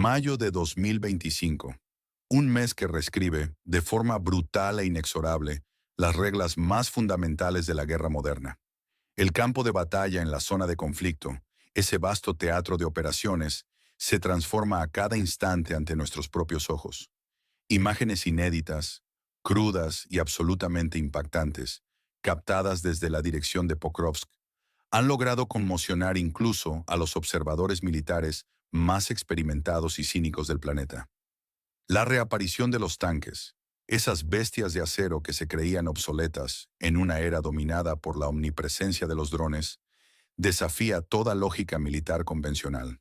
Mayo de 2025. Un mes que reescribe, de forma brutal e inexorable, las reglas más fundamentales de la guerra moderna. El campo de batalla en la zona de conflicto, ese vasto teatro de operaciones, se transforma a cada instante ante nuestros propios ojos. Imágenes inéditas, crudas y absolutamente impactantes, captadas desde la dirección de Pokrovsk, han logrado conmocionar incluso a los observadores militares más experimentados y cínicos del planeta. La reaparición de los tanques, esas bestias de acero que se creían obsoletas en una era dominada por la omnipresencia de los drones, desafía toda lógica militar convencional.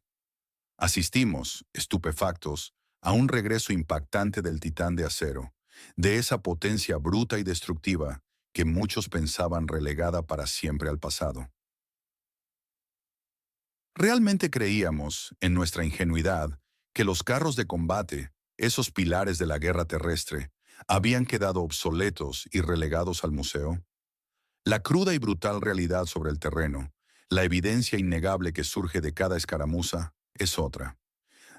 Asistimos, estupefactos, a un regreso impactante del titán de acero, de esa potencia bruta y destructiva que muchos pensaban relegada para siempre al pasado. Realmente creíamos, en nuestra ingenuidad, que los carros de combate, esos pilares de la guerra terrestre, habían quedado obsoletos y relegados al museo. La cruda y brutal realidad sobre el terreno, la evidencia innegable que surge de cada escaramuza, es otra.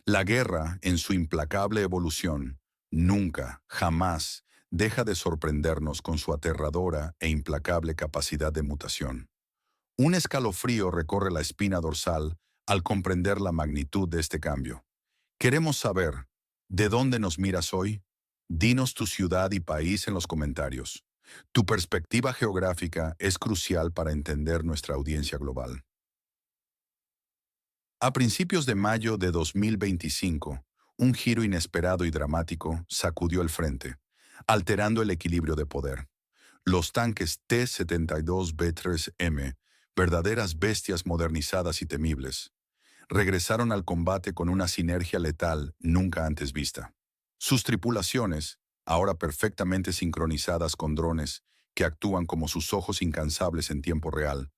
La guerra, en su implacable evolución, nunca, jamás, deja de sorprendernos con su aterradora e implacable capacidad de mutación. Un escalofrío recorre la espina dorsal al comprender la magnitud de este cambio. Queremos saber, ¿de dónde nos miras hoy? Dinos tu ciudad y país en los comentarios. Tu perspectiva geográfica es crucial para entender nuestra audiencia global. A principios de mayo de 2025, un giro inesperado y dramático sacudió el frente, alterando el equilibrio de poder. Los tanques T-72B3M, verdaderas bestias modernizadas y temibles, regresaron al combate con una sinergia letal nunca antes vista. Sus tripulaciones, ahora perfectamente sincronizadas con drones que actúan como sus ojos incansables en tiempo real,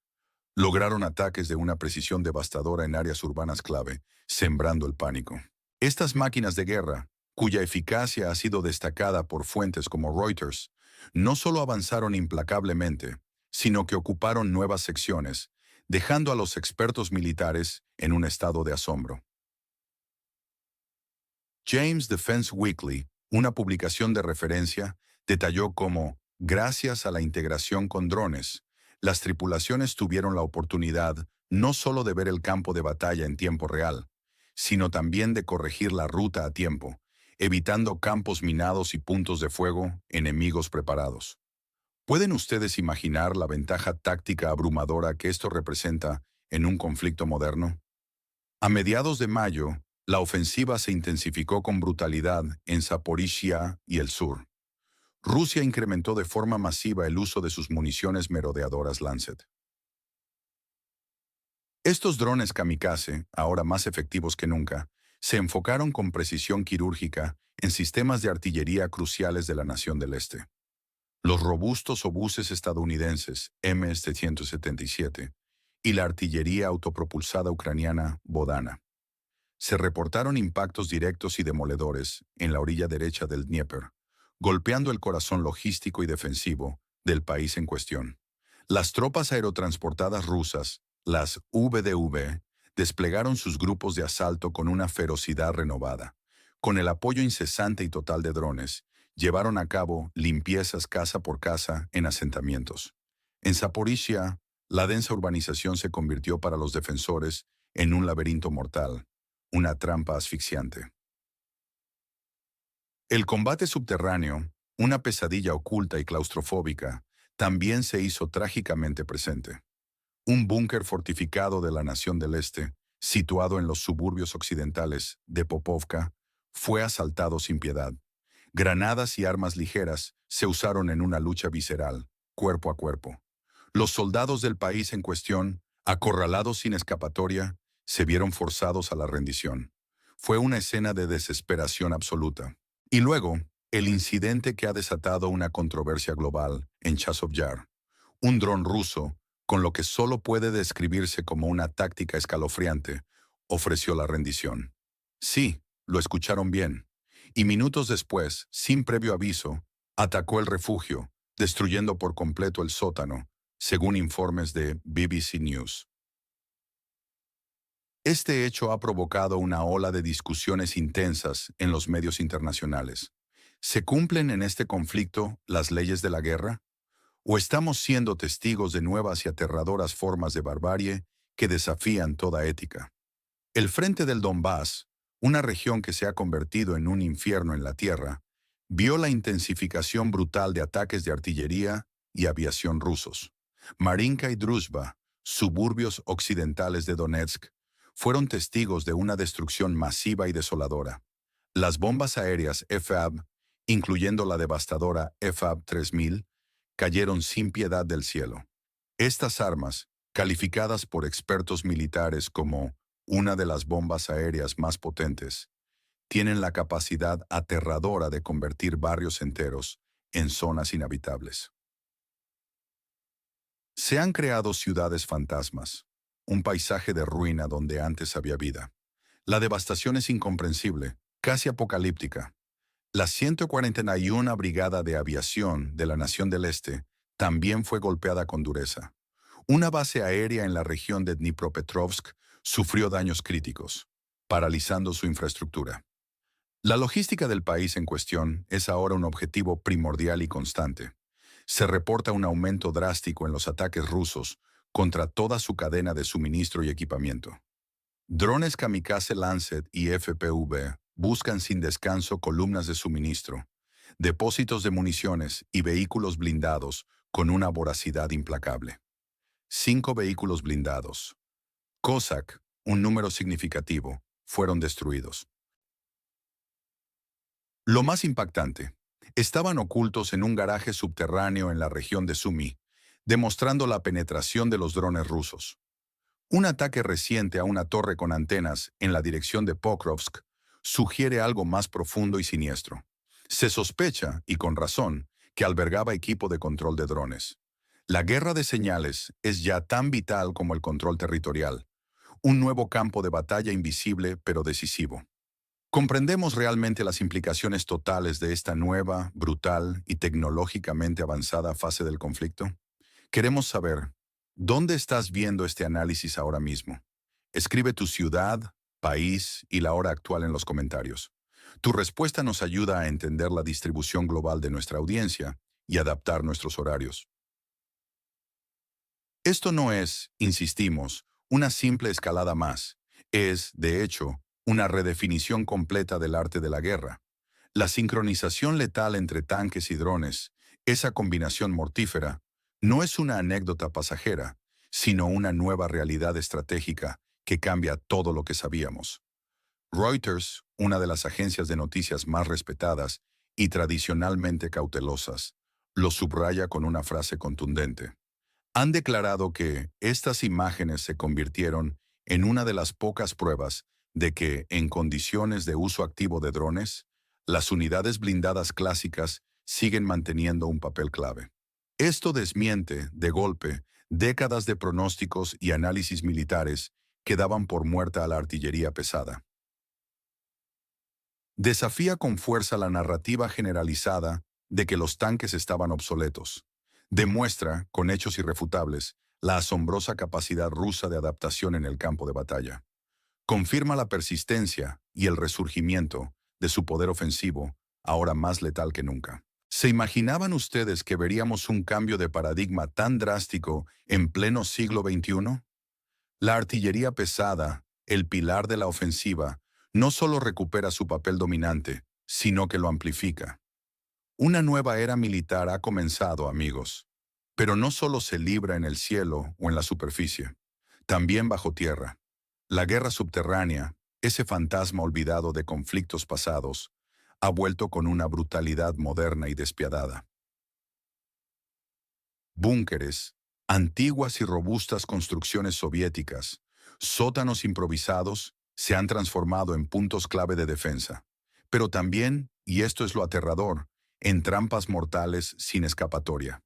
lograron ataques de una precisión devastadora en áreas urbanas clave, sembrando el pánico. Estas máquinas de guerra, cuya eficacia ha sido destacada por fuentes como Reuters, no solo avanzaron implacablemente, sino que ocuparon nuevas secciones, dejando a los expertos militares en un estado de asombro. James Defense Weekly, una publicación de referencia, detalló cómo, gracias a la integración con drones, las tripulaciones tuvieron la oportunidad no solo de ver el campo de batalla en tiempo real, sino también de corregir la ruta a tiempo, evitando campos minados y puntos de fuego enemigos preparados. ¿Pueden ustedes imaginar la ventaja táctica abrumadora que esto representa en un conflicto moderno? A mediados de mayo, la ofensiva se intensificó con brutalidad en Zaporizhia y el sur. Rusia incrementó de forma masiva el uso de sus municiones merodeadoras Lancet. Estos drones kamikaze, ahora más efectivos que nunca, se enfocaron con precisión quirúrgica en sistemas de artillería cruciales de la nación del Este. Los robustos obuses estadounidenses MS-177 y la artillería autopropulsada ucraniana Bodana. Se reportaron impactos directos y demoledores en la orilla derecha del Dnieper, golpeando el corazón logístico y defensivo del país en cuestión. Las tropas aerotransportadas rusas, las VDV, desplegaron sus grupos de asalto con una ferocidad renovada. Con el apoyo incesante y total de drones, llevaron a cabo limpiezas casa por casa en asentamientos. En Zaporizhia, la densa urbanización se convirtió para los defensores en un laberinto mortal, una trampa asfixiante. El combate subterráneo, una pesadilla oculta y claustrofóbica, también se hizo trágicamente presente. Un búnker fortificado de la Nación del Este, situado en los suburbios occidentales de Popovka, fue asaltado sin piedad. Granadas y armas ligeras se usaron en una lucha visceral, cuerpo a cuerpo. Los soldados del país en cuestión, acorralados sin escapatoria, se vieron forzados a la rendición. Fue una escena de desesperación absoluta. Y luego, el incidente que ha desatado una controversia global en Chazov Yar. Un dron ruso, con lo que solo puede describirse como una táctica escalofriante, ofreció la rendición. Sí, lo escucharon bien. Y minutos después, sin previo aviso, atacó el refugio, destruyendo por completo el sótano, según informes de BBC News. Este hecho ha provocado una ola de discusiones intensas en los medios internacionales. ¿Se cumplen en este conflicto las leyes de la guerra? ¿O estamos siendo testigos de nuevas y aterradoras formas de barbarie que desafían toda ética? El frente del Donbass, una región que se ha convertido en un infierno en la tierra, vio la intensificación brutal de ataques de artillería y aviación rusos. Marinka y Druzhba, suburbios occidentales de Donetsk, fueron testigos de una destrucción masiva y desoladora. Las bombas aéreas FAB, incluyendo la devastadora FAB-3000, cayeron sin piedad del cielo. Estas armas, calificadas por expertos militares como una de las bombas aéreas más potentes, tienen la capacidad aterradora de convertir barrios enteros en zonas inhabitables. Se han creado ciudades fantasmas, un paisaje de ruina donde antes había vida. La devastación es incomprensible, casi apocalíptica. La 141 Brigada de Aviación de la Nación del Este también fue golpeada con dureza. Una base aérea en la región de Dnipropetrovsk sufrió daños críticos, paralizando su infraestructura. La logística del país en cuestión es ahora un objetivo primordial y constante. Se reporta un aumento drástico en los ataques rusos contra toda su cadena de suministro y equipamiento. Drones kamikaze Lancet y FPV buscan sin descanso columnas de suministro, depósitos de municiones y vehículos blindados con una voracidad implacable. 5 vehículos blindados, Cossack, un número significativo, fueron destruidos. Lo más impactante, estaban ocultos en un garaje subterráneo en la región de Sumy, demostrando la penetración de los drones rusos. Un ataque reciente a una torre con antenas en la dirección de Pokrovsk sugiere algo más profundo y siniestro. Se sospecha, y con razón, que albergaba equipo de control de drones. La guerra de señales es ya tan vital como el control territorial, un nuevo campo de batalla invisible pero decisivo. ¿Comprendemos realmente las implicaciones totales de esta nueva, brutal y tecnológicamente avanzada fase del conflicto? Queremos saber, ¿dónde estás viendo este análisis ahora mismo? Escribe tu ciudad, país y la hora actual en los comentarios. Tu respuesta nos ayuda a entender la distribución global de nuestra audiencia y adaptar nuestros horarios. Esto no es, insistimos, una simple escalada más. Es, de hecho, una redefinición completa del arte de la guerra. La sincronización letal entre tanques y drones, esa combinación mortífera, no es una anécdota pasajera, sino una nueva realidad estratégica que cambia todo lo que sabíamos. Reuters, una de las agencias de noticias más respetadas y tradicionalmente cautelosas, lo subraya con una frase contundente. Han declarado que estas imágenes se convirtieron en una de las pocas pruebas de que, en condiciones de uso activo de drones, las unidades blindadas clásicas siguen manteniendo un papel clave. Esto desmiente, de golpe, décadas de pronósticos y análisis militares que daban por muerta a la artillería pesada. Desafía con fuerza la narrativa generalizada de que los tanques estaban obsoletos. Demuestra, con hechos irrefutables, la asombrosa capacidad rusa de adaptación en el campo de batalla. Confirma la persistencia y el resurgimiento de su poder ofensivo, ahora más letal que nunca. ¿Se imaginaban ustedes que veríamos un cambio de paradigma tan drástico en pleno siglo XXI? La artillería pesada, el pilar de la ofensiva, no solo recupera su papel dominante, sino que lo amplifica. Una nueva era militar ha comenzado, amigos. Pero no solo se libra en el cielo o en la superficie, también bajo tierra. La guerra subterránea, ese fantasma olvidado de conflictos pasados, ha vuelto con una brutalidad moderna y despiadada. Búnkeres, antiguas y robustas construcciones soviéticas, sótanos improvisados, se han transformado en puntos clave de defensa. Pero también, y esto es lo aterrador, en trampas mortales sin escapatoria.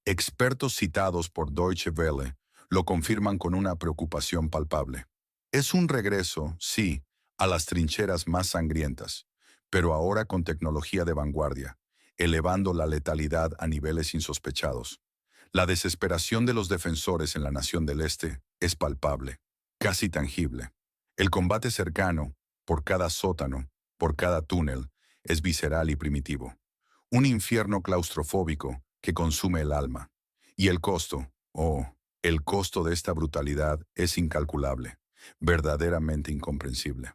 Expertos citados por Deutsche Welle lo confirman con una preocupación palpable. Es un regreso, sí, a las trincheras más sangrientas, pero ahora con tecnología de vanguardia, elevando la letalidad a niveles insospechados. La desesperación de los defensores en la nación del Este es palpable, casi tangible. El combate cercano, por cada sótano, por cada túnel, es visceral y primitivo. Un infierno claustrofóbico que consume el alma. Y el costo, el costo de esta brutalidad es incalculable, verdaderamente incomprensible.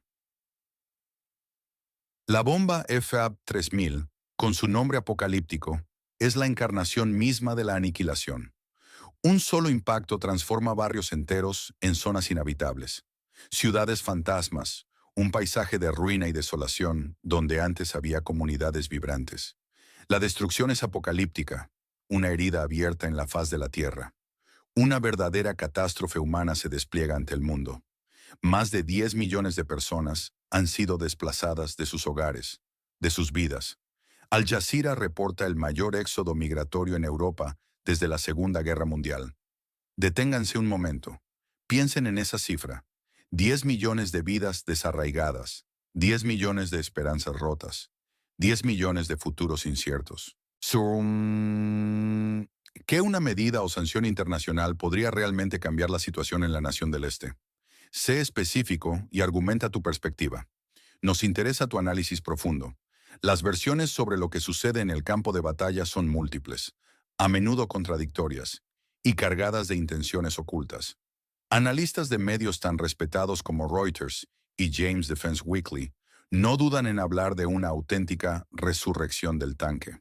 La bomba FAB-3000, con su nombre apocalíptico, es la encarnación misma de la aniquilación. Un solo impacto transforma barrios enteros en zonas inhabitables. Ciudades fantasmas, un paisaje de ruina y desolación donde antes había comunidades vibrantes. La destrucción es apocalíptica, una herida abierta en la faz de la tierra. Una verdadera catástrofe humana se despliega ante el mundo. Más de 10 millones de personas han sido desplazadas de sus hogares, de sus vidas. Al Jazeera reporta el mayor éxodo migratorio en Europa desde la Segunda Guerra Mundial. Deténganse un momento. Piensen en esa cifra. 10 millones de vidas desarraigadas, 10 millones de esperanzas rotas, 10 millones de futuros inciertos. ¿Qué una medida o sanción internacional podría realmente cambiar la situación en la nación del Este? Sé específico y argumenta tu perspectiva. Nos interesa tu análisis profundo. Las versiones sobre lo que sucede en el campo de batalla son múltiples, a menudo contradictorias, y cargadas de intenciones ocultas. Analistas de medios tan respetados como Reuters y James Defense Weekly no dudan en hablar de una auténtica resurrección del tanque,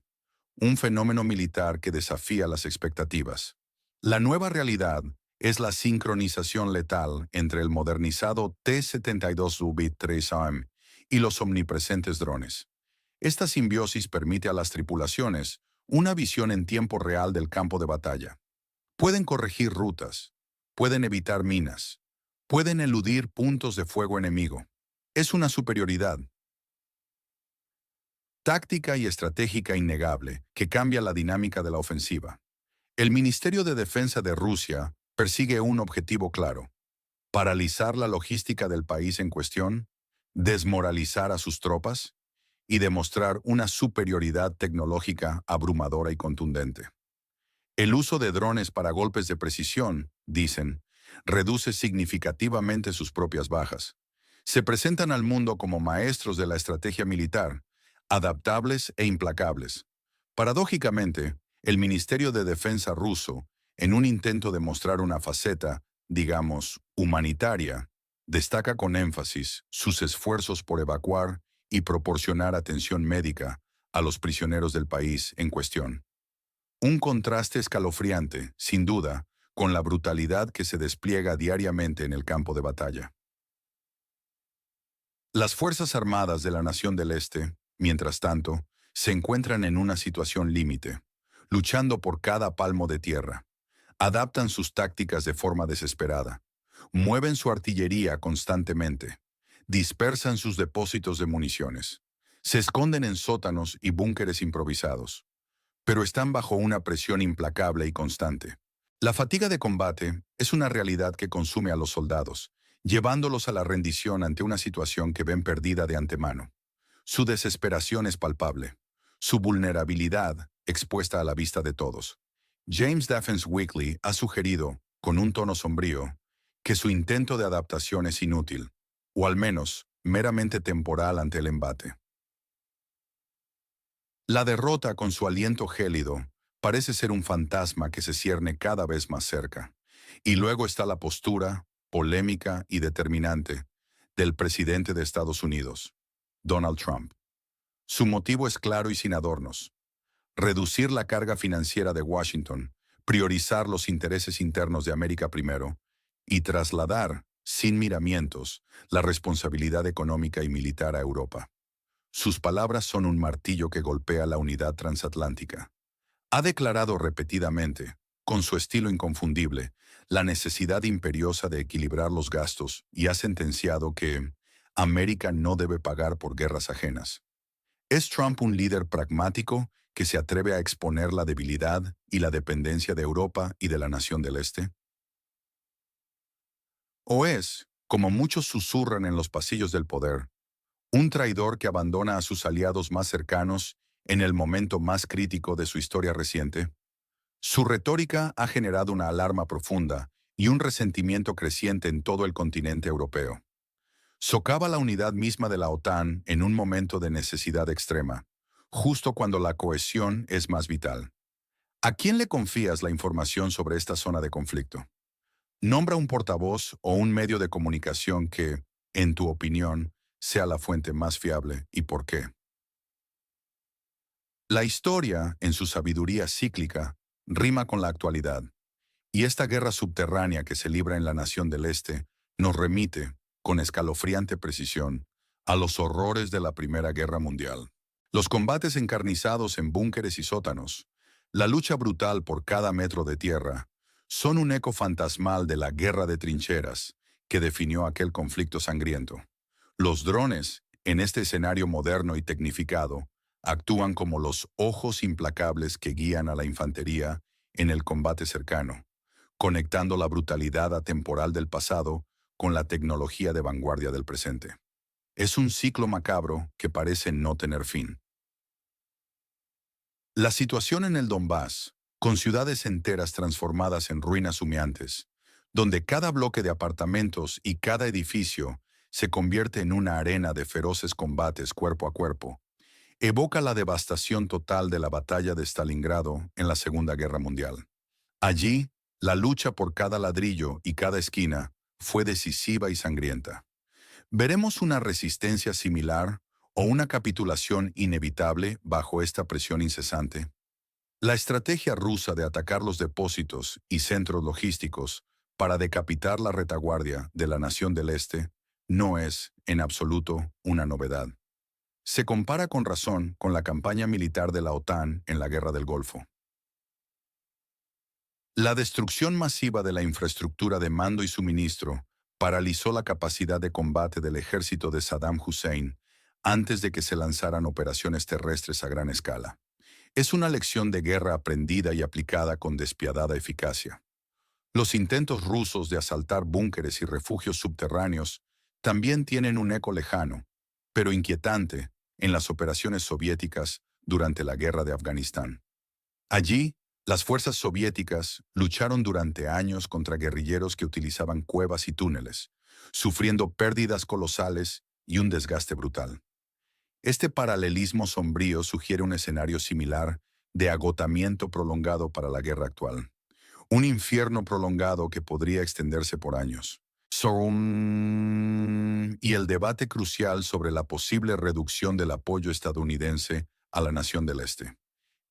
un fenómeno militar que desafía las expectativas. La nueva realidad es la sincronización letal entre el modernizado T-72 Ubit 3AM y los omnipresentes drones. Esta simbiosis permite a las tripulaciones una visión en tiempo real del campo de batalla. Pueden corregir rutas, pueden evitar minas, pueden eludir puntos de fuego enemigo. Es una superioridad táctica y estratégica innegable que cambia la dinámica de la ofensiva. El Ministerio de Defensa de Rusia persigue un objetivo claro: paralizar la logística del país en cuestión, desmoralizar a sus tropas y demostrar una superioridad tecnológica abrumadora y contundente. El uso de drones para golpes de precisión, dicen, reduce significativamente sus propias bajas. Se presentan al mundo como maestros de la estrategia militar, adaptables e implacables. Paradójicamente, el Ministerio de Defensa ruso, en un intento de mostrar una faceta, digamos, humanitaria, destaca con énfasis sus esfuerzos por evacuar y proporcionar atención médica a los prisioneros del país en cuestión. Un contraste escalofriante, sin duda, con la brutalidad que se despliega diariamente en el campo de batalla. Las Fuerzas Armadas de la Nación del Este, mientras tanto, se encuentran en una situación límite, luchando por cada palmo de tierra. Adaptan sus tácticas de forma desesperada. Mueven su artillería constantemente. Dispersan sus depósitos de municiones. Se esconden en sótanos y búnkeres improvisados. Pero están bajo una presión implacable y constante. La fatiga de combate es una realidad que consume a los soldados, llevándolos a la rendición ante una situación que ven perdida de antemano. Su desesperación es palpable, su vulnerabilidad expuesta a la vista de todos. James Defense Weekly ha sugerido, con un tono sombrío, que su intento de adaptación es inútil, o al menos meramente temporal ante el embate. La derrota, con su aliento gélido, parece ser un fantasma que se cierne cada vez más cerca. Y luego está la postura, polémica y determinante, del presidente de Estados Unidos, Donald Trump. Su motivo es claro y sin adornos: reducir la carga financiera de Washington, priorizar los intereses internos de América primero y trasladar, sin miramientos, la responsabilidad económica y militar a Europa. Sus palabras son un martillo que golpea la unidad transatlántica. Ha declarado repetidamente, con su estilo inconfundible, la necesidad imperiosa de equilibrar los gastos y ha sentenciado que América no debe pagar por guerras ajenas. ¿Es Trump un líder pragmático que se atreve a exponer la debilidad y la dependencia de Europa y de la nación del Este? ¿O es, como muchos susurran en los pasillos del poder, un traidor que abandona a sus aliados más cercanos en el momento más crítico de su historia reciente? Su retórica ha generado una alarma profunda y un resentimiento creciente en todo el continente europeo. Socava la unidad misma de la OTAN en un momento de necesidad extrema, justo cuando la cohesión es más vital. ¿A quién le confías la información sobre esta zona de conflicto? Nombra un portavoz o un medio de comunicación que, en tu opinión, sea la fuente más fiable y por qué. La historia, en su sabiduría cíclica, rima con la actualidad, y esta guerra subterránea que se libra en la nación del Este nos remite, con escalofriante precisión, a los horrores de la Primera Guerra Mundial. Los combates encarnizados en búnkeres y sótanos, la lucha brutal por cada metro de tierra, son un eco fantasmal de la guerra de trincheras que definió aquel conflicto sangriento. Los drones, en este escenario moderno y tecnificado, actúan como los ojos implacables que guían a la infantería en el combate cercano, conectando la brutalidad atemporal del pasado con la tecnología de vanguardia del presente. Es un ciclo macabro que parece no tener fin. La situación en el Donbass, con ciudades enteras transformadas en ruinas humeantes, donde cada bloque de apartamentos y cada edificio se convierte en una arena de feroces combates cuerpo a cuerpo, evoca la devastación total de la batalla de Stalingrado en la Segunda Guerra Mundial. Allí, la lucha por cada ladrillo y cada esquina fue decisiva y sangrienta. ¿Veremos una resistencia similar o una capitulación inevitable bajo esta presión incesante? La estrategia rusa de atacar los depósitos y centros logísticos para decapitar la retaguardia de la nación del Este no es, en absoluto, una novedad. Se compara con razón con la campaña militar de la OTAN en la Guerra del Golfo. La destrucción masiva de la infraestructura de mando y suministro paralizó la capacidad de combate del ejército de Saddam Hussein antes de que se lanzaran operaciones terrestres a gran escala. Es una lección de guerra aprendida y aplicada con despiadada eficacia. Los intentos rusos de asaltar búnkeres y refugios subterráneos también tienen un eco lejano, pero inquietante, en las operaciones soviéticas durante la guerra de Afganistán. Allí, las fuerzas soviéticas lucharon durante años contra guerrilleros que utilizaban cuevas y túneles, sufriendo pérdidas colosales y un desgaste brutal. Este paralelismo sombrío sugiere un escenario similar de agotamiento prolongado para la guerra actual. Un infierno prolongado que podría extenderse por años. Y el debate crucial sobre la posible reducción del apoyo estadounidense a la nación del Este.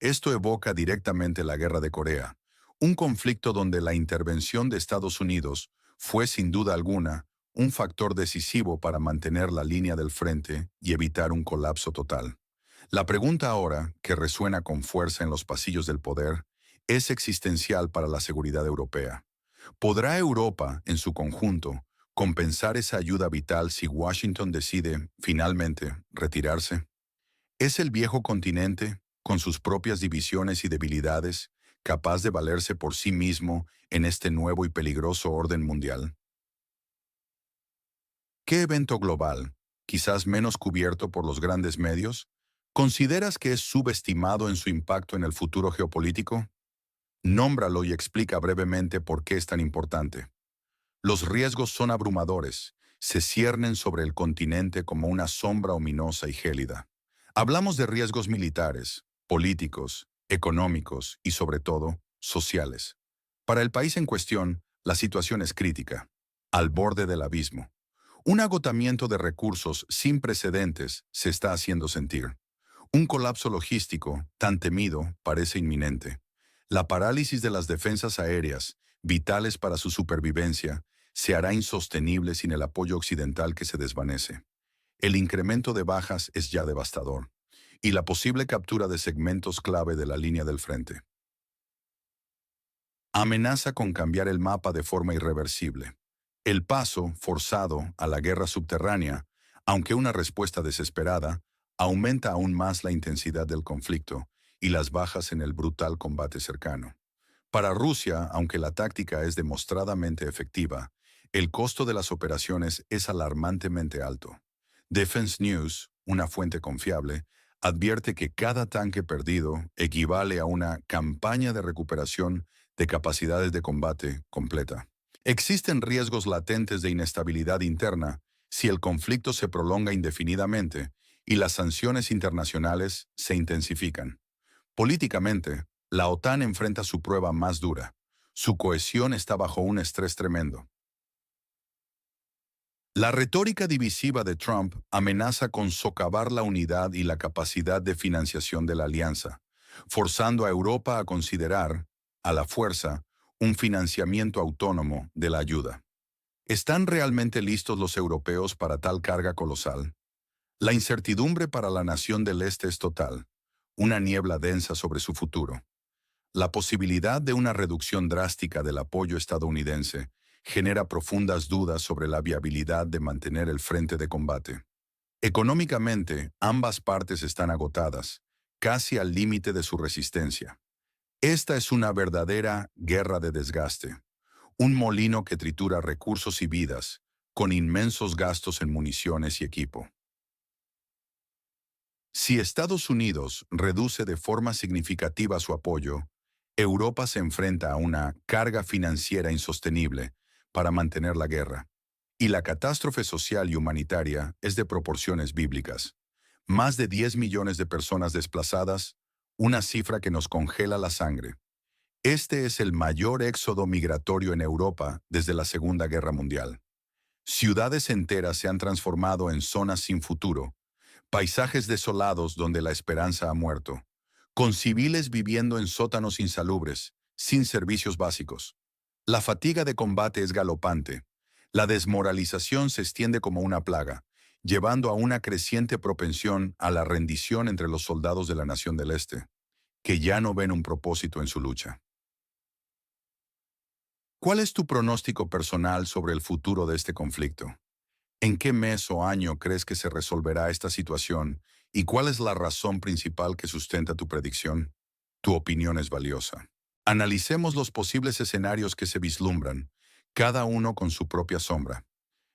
Esto evoca directamente la Guerra de Corea, un conflicto donde la intervención de Estados Unidos fue sin duda alguna un factor decisivo para mantener la línea del frente y evitar un colapso total. La pregunta ahora, que resuena con fuerza en los pasillos del poder, es existencial para la seguridad europea. ¿Podrá Europa, en su conjunto, compensar esa ayuda vital si Washington decide, finalmente, retirarse? ¿Es el viejo continente, con sus propias divisiones y debilidades, capaz de valerse por sí mismo en este nuevo y peligroso orden mundial? ¿Qué evento global, quizás menos cubierto por los grandes medios, consideras que es subestimado en su impacto en el futuro geopolítico? Nómbralo y explica brevemente por qué es tan importante. Los riesgos son abrumadores, se ciernen sobre el continente como una sombra ominosa y gélida. Hablamos de riesgos militares, políticos, económicos y, sobre todo, sociales. Para el país en cuestión, la situación es crítica, al borde del abismo. Un agotamiento de recursos sin precedentes se está haciendo sentir. Un colapso logístico, tan temido, parece inminente. La parálisis de las defensas aéreas, vitales para su supervivencia, se hará insostenible sin el apoyo occidental que se desvanece. El incremento de bajas es ya devastador, y la posible captura de segmentos clave de la línea del frente amenaza con cambiar el mapa de forma irreversible. El paso, forzado, a la guerra subterránea, aunque una respuesta desesperada, aumenta aún más la intensidad del conflicto y las bajas en el brutal combate cercano. Para Rusia, aunque la táctica es demostradamente efectiva, el costo de las operaciones es alarmantemente alto. Defense News, una fuente confiable, advierte que cada tanque perdido equivale a una campaña de recuperación de capacidades de combate completa. Existen riesgos latentes de inestabilidad interna si el conflicto se prolonga indefinidamente y las sanciones internacionales se intensifican. Políticamente, la OTAN enfrenta su prueba más dura. Su cohesión está bajo un estrés tremendo. La retórica divisiva de Trump amenaza con socavar la unidad y la capacidad de financiación de la alianza, forzando a Europa a considerar, a la fuerza, un financiamiento autónomo de la ayuda. ¿Están realmente listos los europeos para tal carga colosal? La incertidumbre para la nación del Este es total, una niebla densa sobre su futuro. La posibilidad de una reducción drástica del apoyo estadounidense genera profundas dudas sobre la viabilidad de mantener el frente de combate. Económicamente, ambas partes están agotadas, casi al límite de su resistencia. Esta es una verdadera guerra de desgaste, un molino que tritura recursos y vidas, con inmensos gastos en municiones y equipo. Si Estados Unidos reduce de forma significativa su apoyo, Europa se enfrenta a una carga financiera insostenible para mantener la guerra, y la catástrofe social y humanitaria es de proporciones bíblicas. Más de 10 millones de personas desplazadas, una cifra que nos congela la sangre. Este es el mayor éxodo migratorio en Europa desde la Segunda Guerra Mundial. Ciudades enteras se han transformado en zonas sin futuro, paisajes desolados donde la esperanza ha muerto, con civiles viviendo en sótanos insalubres, sin servicios básicos. La fatiga de combate es galopante. La desmoralización se extiende como una plaga, llevando a una creciente propensión a la rendición entre los soldados de la nación del Este, que ya no ven un propósito en su lucha. ¿Cuál es tu pronóstico personal sobre el futuro de este conflicto? ¿En qué mes o año crees que se resolverá esta situación y cuál es la razón principal que sustenta tu predicción? Tu opinión es valiosa. Analicemos los posibles escenarios que se vislumbran, cada uno con su propia sombra.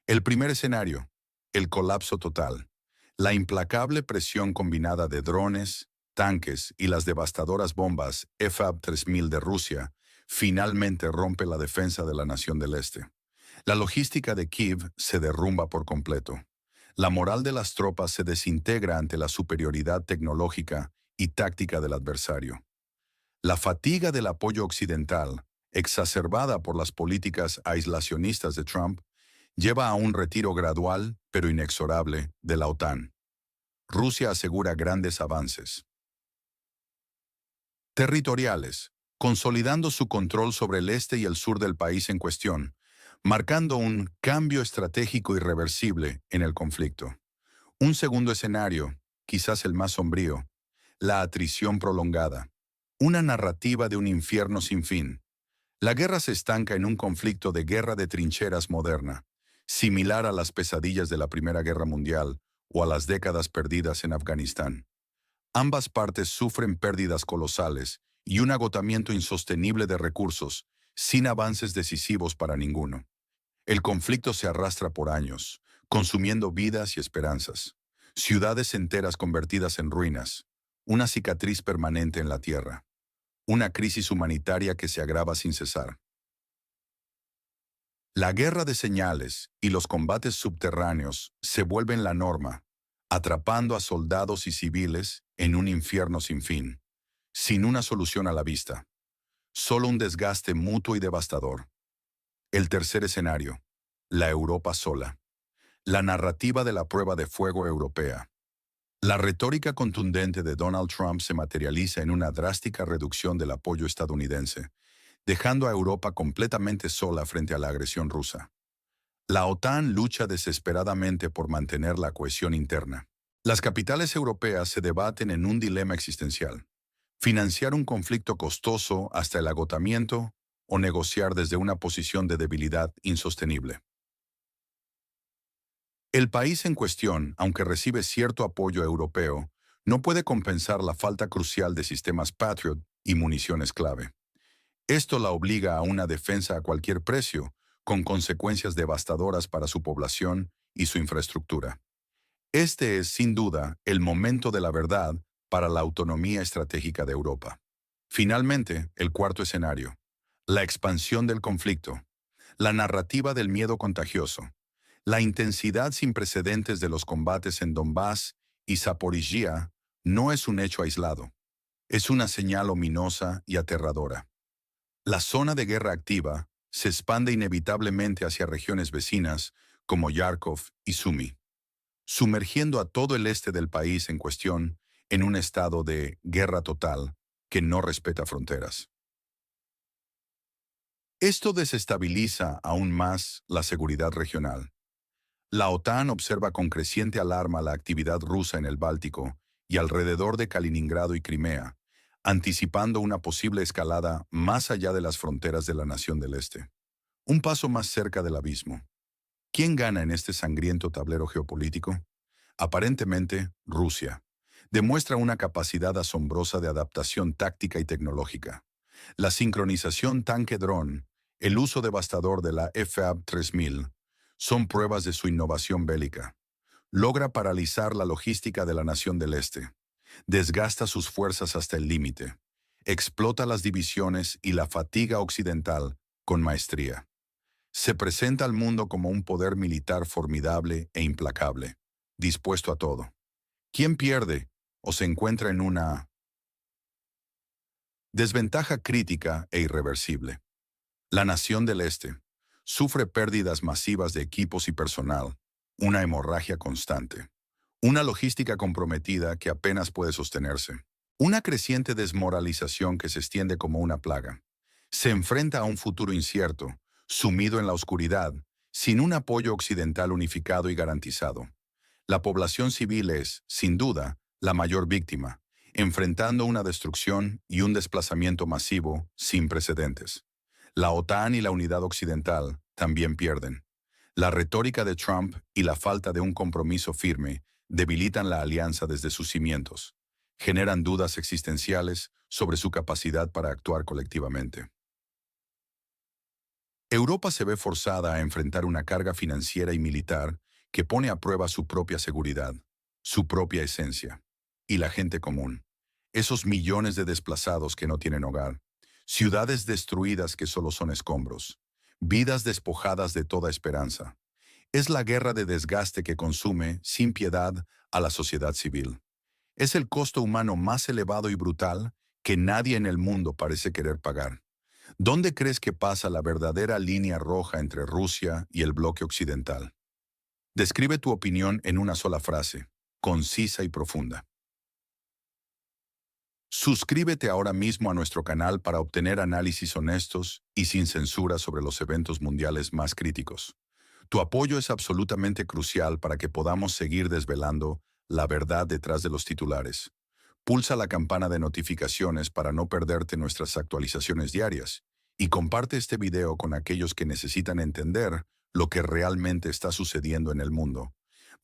El primer escenario, el colapso total. La implacable presión combinada de drones, tanques y las devastadoras bombas EFAB-3000 de Rusia finalmente rompe la defensa de la nación del Este. La logística de Kiev se derrumba por completo. La moral de las tropas se desintegra ante la superioridad tecnológica y táctica del adversario. La fatiga del apoyo occidental, exacerbada por las políticas aislacionistas de Trump, lleva a un retiro gradual, pero inexorable, de la OTAN. Rusia asegura grandes avances territoriales, consolidando su control sobre el este y el sur del país en cuestión, marcando un cambio estratégico irreversible en el conflicto. Un segundo escenario, quizás el más sombrío, la atrición prolongada. Una narrativa de un infierno sin fin. La guerra se estanca en un conflicto de guerra de trincheras moderna, similar a las pesadillas de la Primera Guerra Mundial o a las décadas perdidas en Afganistán. Ambas partes sufren pérdidas colosales y un agotamiento insostenible de recursos, sin avances decisivos para ninguno. El conflicto se arrastra por años, consumiendo vidas y esperanzas. Ciudades enteras convertidas en ruinas, una cicatriz permanente en la tierra, una crisis humanitaria que se agrava sin cesar. La guerra de señales y los combates subterráneos se vuelven la norma, atrapando a soldados y civiles en un infierno sin fin, sin una solución a la vista, solo un desgaste mutuo y devastador. El tercer escenario, la Europa sola. La narrativa de la prueba de fuego europea. La retórica contundente de Donald Trump se materializa en una drástica reducción del apoyo estadounidense, dejando a Europa completamente sola frente a la agresión rusa. La OTAN lucha desesperadamente por mantener la cohesión interna. Las capitales europeas se debaten en un dilema existencial: financiar un conflicto costoso hasta el agotamiento o negociar desde una posición de debilidad insostenible. El país en cuestión, aunque recibe cierto apoyo europeo, no puede compensar la falta crucial de sistemas Patriot y municiones clave. Esto la obliga a una defensa a cualquier precio, con consecuencias devastadoras para su población y su infraestructura. Este es, sin duda, el momento de la verdad para la autonomía estratégica de Europa. Finalmente, el cuarto escenario: la expansión del conflicto, la narrativa del miedo contagioso. La intensidad sin precedentes de los combates en Donbass y Zaporizhia no es un hecho aislado. Es una señal ominosa y aterradora. La zona de guerra activa se expande inevitablemente hacia regiones vecinas como Kharkov y Sumy, sumergiendo a todo el este del país en cuestión en un estado de guerra total que no respeta fronteras. Esto desestabiliza aún más la seguridad regional. La OTAN observa con creciente alarma la actividad rusa en el Báltico y alrededor de Kaliningrado y Crimea, anticipando una posible escalada más allá de las fronteras de la nación del Este. Un paso más cerca del abismo. ¿Quién gana en este sangriento tablero geopolítico? Aparentemente, Rusia. Demuestra una capacidad asombrosa de adaptación táctica y tecnológica. La sincronización tanque-dron, el uso devastador de la FAB-3000, son pruebas de su innovación bélica. Logra paralizar la logística de la nación del Este. Desgasta sus fuerzas hasta el límite. Explota las divisiones y la fatiga occidental con maestría. Se presenta al mundo como un poder militar formidable e implacable, dispuesto a todo. ¿Quién pierde o se encuentra en una desventaja crítica e irreversible? La nación del Este sufre pérdidas masivas de equipos y personal, una hemorragia constante, una logística comprometida que apenas puede sostenerse, una creciente desmoralización que se extiende como una plaga. Se enfrenta a un futuro incierto, sumido en la oscuridad, sin un apoyo occidental unificado y garantizado. La población civil es, sin duda, la mayor víctima, enfrentando una destrucción y un desplazamiento masivo sin precedentes. La OTAN y la unidad occidental también pierden. La retórica de Trump y la falta de un compromiso firme debilitan la alianza desde sus cimientos. Generan dudas existenciales sobre su capacidad para actuar colectivamente. Europa se ve forzada a enfrentar una carga financiera y militar que pone a prueba su propia seguridad, su propia esencia, y la gente común. Esos millones de desplazados que no tienen hogar, ciudades destruidas que solo son escombros, vidas despojadas de toda esperanza. Es la guerra de desgaste que consume, sin piedad, a la sociedad civil. Es el costo humano más elevado y brutal que nadie en el mundo parece querer pagar. ¿Dónde crees que pasa la verdadera línea roja entre Rusia y el bloque occidental? Describe tu opinión en una sola frase, concisa y profunda. Suscríbete ahora mismo a nuestro canal para obtener análisis honestos y sin censura sobre los eventos mundiales más críticos. Tu apoyo es absolutamente crucial para que podamos seguir desvelando la verdad detrás de los titulares. Pulsa la campana de notificaciones para no perderte nuestras actualizaciones diarias y comparte este video con aquellos que necesitan entender lo que realmente está sucediendo en el mundo,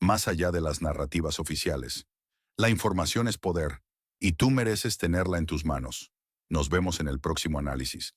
más allá de las narrativas oficiales. La información es poder, y tú mereces tenerla en tus manos. Nos vemos en el próximo análisis.